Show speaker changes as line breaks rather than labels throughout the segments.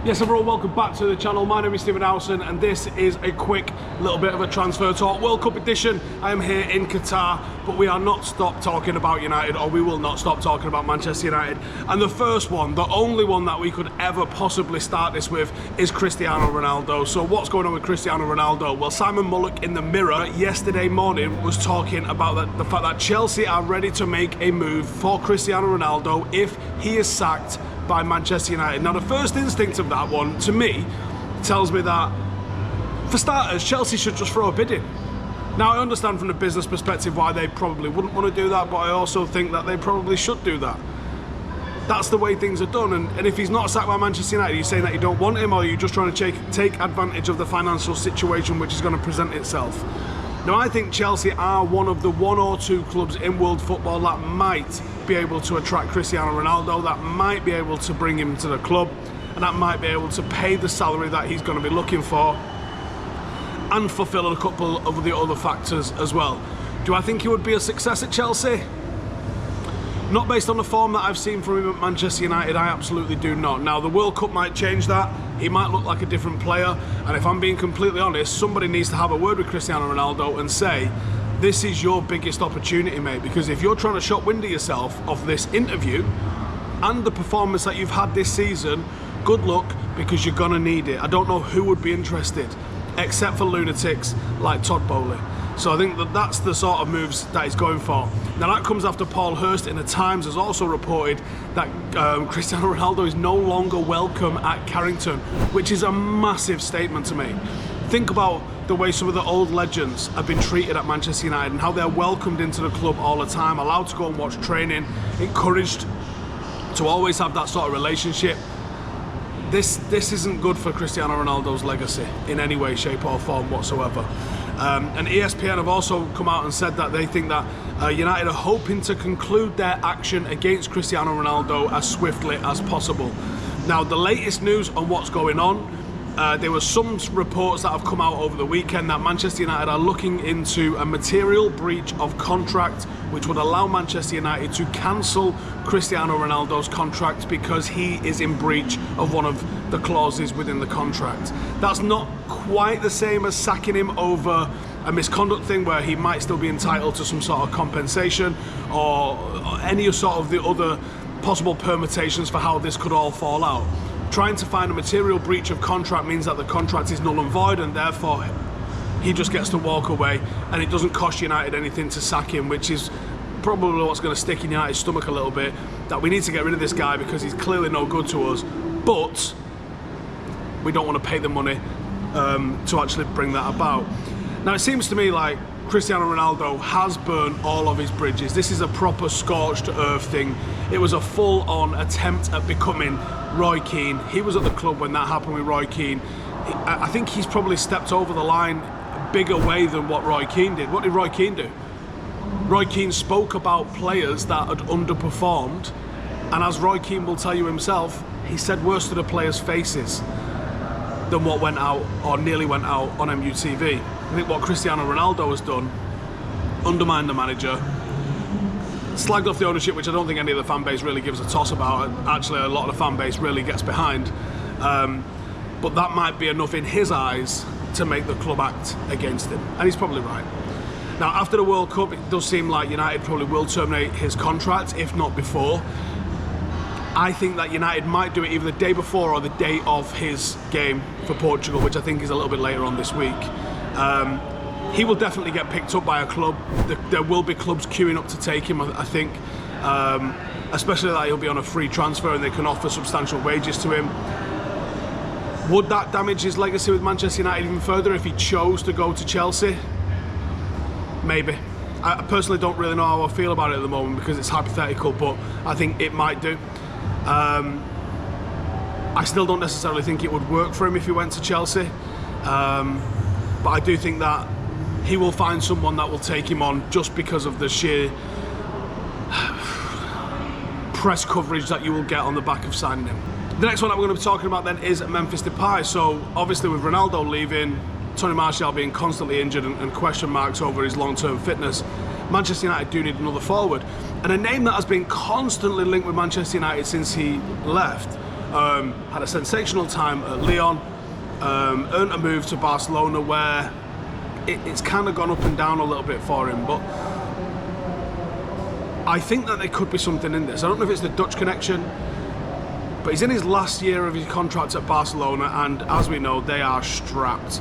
Yes everyone, welcome back to the channel. My name is Howson and this is a quick little bit of a transfer talk World Cup edition. I am here in Qatar, but we are not stopped talking about United, or we will not stop talking about Manchester United. And the first one, the only one that we could ever possibly start this with, is Cristiano Ronaldo. So what's going on with Cristiano Ronaldo? Well, Simon Mullock in the Mirror yesterday morning was talking about the fact that Chelsea are ready to make a move for Cristiano Ronaldo if he is sacked by Manchester United. Now the first instinct of that one, to me, tells me that, for starters, Chelsea should just throw a bid in. Now I understand from the business perspective why they probably wouldn't want to do that, but I also think that they probably should do that. That's the way things are done, and if he's not sacked by Manchester United, are you saying that you don't want him, or are you just trying to take advantage of the financial situation which is going to present itself? Now I think Chelsea are one of the one or two clubs in world football that might be able to attract Cristiano Ronaldo, that might be able to bring him to the club, and that might be able to pay the salary that he's going to be looking for and fulfill a couple of the other factors as well. Do I think he would be a success at Chelsea? Not based on the form that I've seen from him at Manchester United, I absolutely do not. Now the World Cup might change that, he might look like a different player, and if I'm being completely honest, somebody needs to have a word with Cristiano Ronaldo and say, this is your biggest opportunity, mate, because if you're trying to shop window yourself off this interview and the performance that you've had this season, good luck, because you're gonna need it. I don't know who would be interested, except for lunatics like Todd Bowley. So I think that that's the sort of moves that he's going for. Now that comes after Paul Hurst in the Times has also reported that Cristiano Ronaldo is no longer welcome at Carrington, which is a massive statement to me. Think about the way some of the old legends have been treated at Manchester United and how they're welcomed into the club all the time, allowed to go and watch training, encouraged to always have that sort of relationship. This isn't good for Cristiano Ronaldo's legacy in any way, shape or form whatsoever. And ESPN have also come out and said that they think that United are hoping to conclude their action against Cristiano Ronaldo as swiftly as possible. Now the latest news on what's going on, there were some reports that have come out over the weekend that Manchester United are looking into a material breach of contract which would allow Manchester United to cancel Cristiano Ronaldo's contract because he is in breach of one of the clauses within the contract. That's not quite the same as sacking him over a misconduct thing where he might still be entitled to some sort of compensation or any sort of the other possible permutations for how this could all fall out. Trying to find a material breach of contract means that the contract is null and void, and therefore he just gets to walk away and it doesn't cost United anything to sack him, which is probably what's going to stick in United's stomach a little bit, that we need to get rid of this guy because he's clearly no good to us, but we don't want to pay the money to actually bring that about. Now it seems to me like Cristiano Ronaldo has burned all of his bridges. This is a proper scorched earth thing. It was a full-on attempt at becoming Roy Keane. He was at the club when that happened with Roy Keane. I think he's probably stepped over the line a bigger way than what Roy Keane did. What did Roy Keane do? Roy Keane spoke about players that had underperformed, and as Roy Keane will tell you himself, he said worse to the players' faces than what went out, or nearly went out, on MUTV. I think what Cristiano Ronaldo has done, undermined the manager, slagged off the ownership, which I don't think any of the fan base really gives a toss about, and actually a lot of the fan base really gets behind. But that might be enough in his eyes to make the club act against him, and he's probably right. Now after the World Cup, it does seem like United probably will terminate his contract, if not before. I think that United might do it either the day before or the day of his game for Portugal, which I think is a little bit later on this week. He will definitely get picked up by a club. There will be clubs queuing up to take him, I think, especially that he'll be on a free transfer and they can offer substantial wages to him. Would that damage his legacy with Manchester United even further if he chose to go to Chelsea? Maybe. I personally don't really know how I feel about it at the moment because it's hypothetical, but I think it might do. I still don't necessarily think it would work for him if he went to Chelsea, but I do think that he will find someone that will take him on just because of the sheer press coverage that you will get on the back of signing him. The next one that we're going to be talking about then is Memphis Depay. So obviously with Ronaldo leaving, Tony Martial being constantly injured and question marks over his long-term fitness, Manchester United do need another forward. And a name that has been constantly linked with Manchester United since he left Had a sensational time at Lyon, earned a move to Barcelona where it's kind of gone up and down a little bit for him, but I think that there could be something in this. I don't know if it's the Dutch connection, but he's in his last year of his contract at Barcelona, and as we know, they are strapped.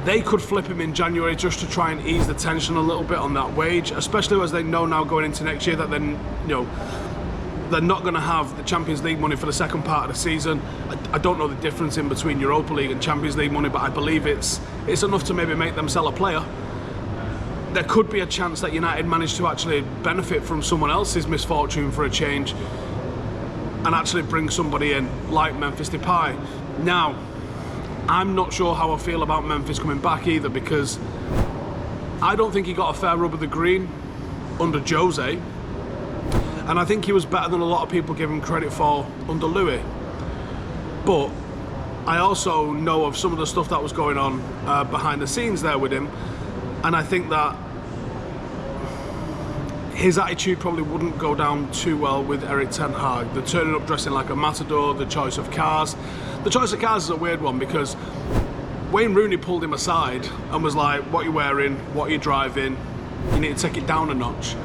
They could flip him in January just to try and ease the tension a little bit on that wage, especially as they know now going into next year that then, they're not going to have the Champions League money for the second part of the season. I don't know the difference in between Europa League and Champions League money, but I believe it's enough to maybe make them sell a player. There could be a chance that United manage to actually benefit from someone else's misfortune for a change and actually bring somebody in like Memphis Depay. Now, I'm not sure how I feel about Memphis coming back either, because I don't think he got a fair rub of the green under Jose, and I think he was better than a lot of people give him credit for under Louis. But I also know of some of the stuff that was going on behind the scenes there with him, and I think that his attitude probably wouldn't go down too well with Erik ten Hag. The turning up dressing like a matador, the choice of cars. The choice of cars is a weird one, because Wayne Rooney pulled him aside and was like, what are you wearing, what are you driving, you need to take it down a notch.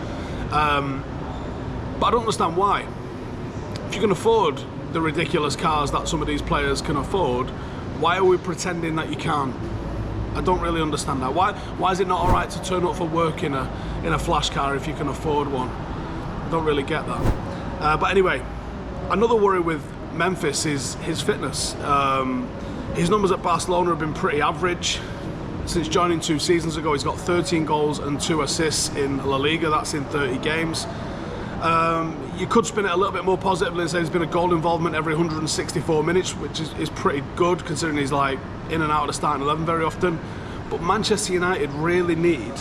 But I don't understand why. If you can afford the ridiculous cars that some of these players can afford, why are we pretending that you can't? I don't really understand that. Why is it not alright to turn up for work in a flash car if you can afford one? I don't really get that. But anyway, another worry with Memphis is his fitness. His numbers at Barcelona have been pretty average. Since joining 2 seasons ago, he's got 13 goals and 2 assists in La Liga. That's in 30 games. You could spin it a little bit more positively and say there's been a goal involvement every 164 minutes, which is pretty good considering he's like in and out of the starting 11 very often. But Manchester United really need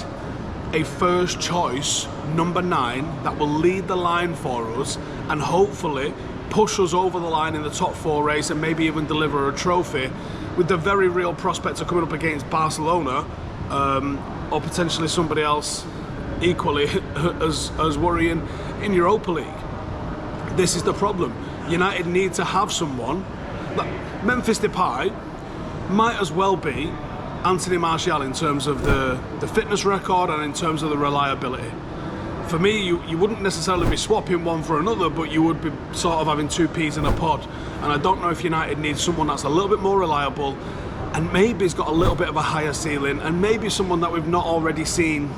a first choice number 9 that will lead the line for us and hopefully push us over the line in the top 4 race and maybe even deliver a trophy, with the very real prospect of coming up against Barcelona or potentially somebody else equally as worrying in Europa League. This is the problem. United need to have someone like Memphis Depay might as well be Anthony Martial in terms of the fitness record and in terms of the reliability. For me, you wouldn't necessarily be swapping one for another, but you would be sort of having 2 peas in a pod. And I don't know if United needs someone that's a little bit more reliable and maybe has got a little bit of a higher ceiling, and maybe someone that we've not already seen.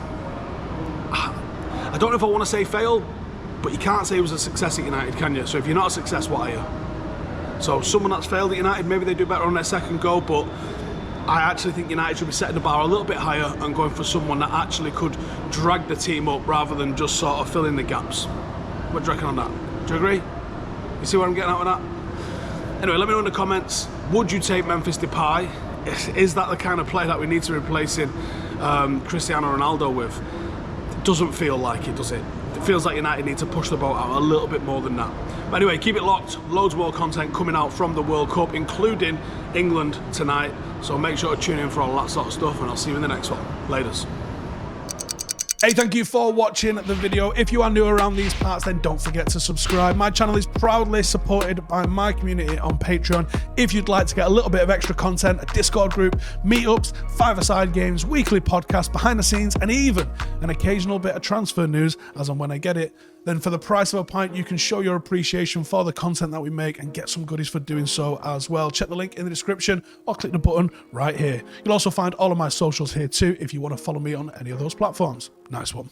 I don't know if I want to say fail, but you can't say he was a success at United, can you? So if you're not a success, what are you? So someone that's failed at United, maybe they do better on their second go, but I actually think United should be setting the bar a little bit higher and going for someone that actually could drag the team up rather than just sort of fill in the gaps. What do you reckon on that? Do you agree? You see what I'm getting at with that? Anyway, let me know in the comments, would you take Memphis Depay? Is that the kind of player that we need to replace Cristiano Ronaldo with? It doesn't feel like it, does it? It feels like United need to push the boat out a little bit more than that. But anyway, keep it locked. Loads more content coming out from the World Cup, including England tonight. So make sure to tune in for all that sort of stuff, and I'll see you in the next one. Laters. Hey, thank you for watching the video. If you are new around these parts, then don't forget to subscribe. My channel is proudly supported by my community on Patreon. If you'd like to get a little bit of extra content, a Discord group, meetups, 5-a-side games, weekly podcasts, behind the scenes, and even an occasional bit of transfer news as and when I get it, then for the price of a pint, you can show your appreciation for the content that we make and get some goodies for doing so as well. Check the link in the description or click the button right here. You'll also find all of my socials here too if you want to follow me on any of those platforms. Nice one.